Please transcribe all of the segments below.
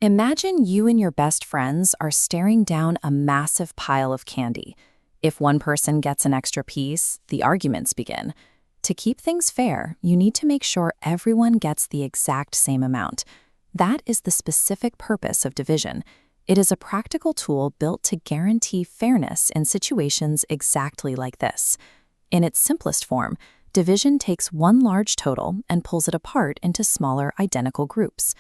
Imagine you and your best friends are staring down a massive pile of candy. If one person gets an extra piece, the arguments begin. To keep things fair, you need to make sure everyone gets the exact same amount. That is the specific purpose of division. It is a practical tool built to guarantee fairness in situations exactly like this. In its simplest form, division takes one large total and pulls it apart into smaller, identical groups.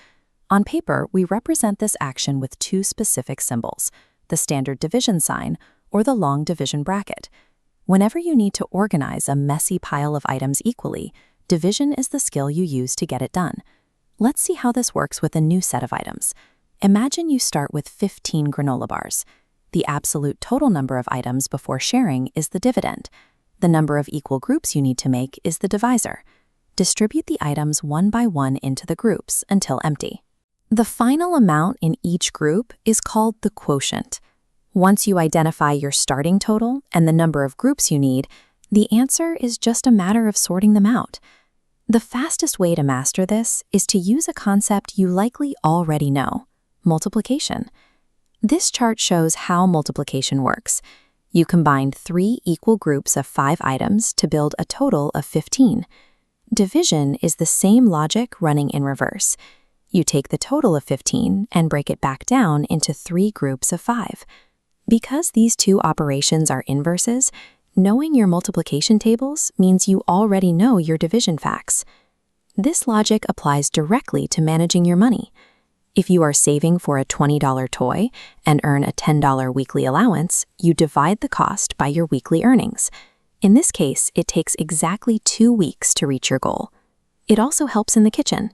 On paper, we represent this action with two specific symbols, the standard division sign or the long division bracket. Whenever you need to organize a messy pile of items equally, division is the skill you use to get it done. Let's see how this works with a new set of items. Imagine you start with 15 granola bars. The absolute total number of items before sharing is the dividend. The number of equal groups you need to make is the divisor. Distribute the items one by one into the groups until empty. The final amount in each group is called the quotient. Once you identify your starting total and the number of groups you need, the answer is just a matter of sorting them out. The fastest way to master this is to use a concept you likely already know: multiplication. This chart shows how multiplication works. You combine 3 equal groups of 5 items to build a total of 15. Division is the same logic running in reverse. You take the total of 15 and break it back down into 3 groups of 5. Because these two operations are inverses, knowing your multiplication tables means you already know your division facts. This logic applies directly to managing your money. If you are saving for a $20 toy and earn a $10 weekly allowance, you divide the cost by your weekly earnings. In this case, it takes exactly 2 weeks to reach your goal. It also helps in the kitchen.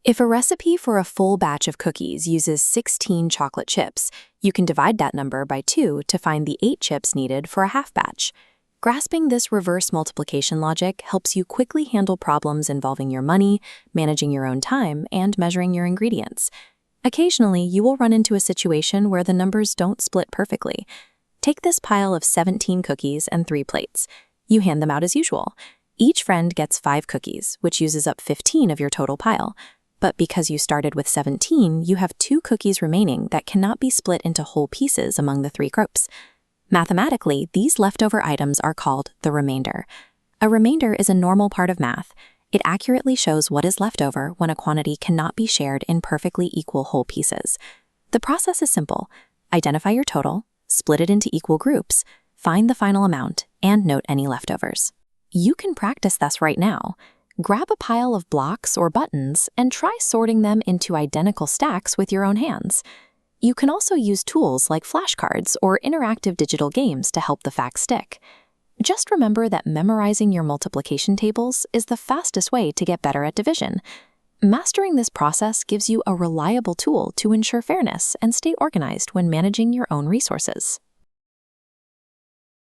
If a recipe for a full batch of cookies uses 16 chocolate chips, you can divide that number by 2 to find the 8 chips needed for a half batch. Grasping this reverse multiplication logic helps you quickly handle problems involving your money, managing your own time, and measuring your ingredients. Occasionally, you will run into a situation where the numbers don't split perfectly. Take this pile of 17 cookies and 3 plates. You hand them out as usual. Each friend gets 5 cookies, which uses up 15 of your total pile. But because you started with 17, you have 2 cookies remaining that cannot be split into whole pieces among the 3 groups. Mathematically, these leftover items are called the remainder. A remainder is a normal part of math. It accurately shows what is left over when a quantity cannot be shared in perfectly equal whole pieces. The process is simple. Identify your total, split it into equal groups, find the final amount, and note any leftovers. You can practice this right now. Grab a pile of blocks or buttons and try sorting them into identical stacks with your own hands. You can also use tools like flashcards or interactive digital games to help the facts stick. Just remember that memorizing your multiplication tables is the fastest way to get better at division. Mastering this process gives you a reliable tool to ensure fairness and stay organized when managing your own resources.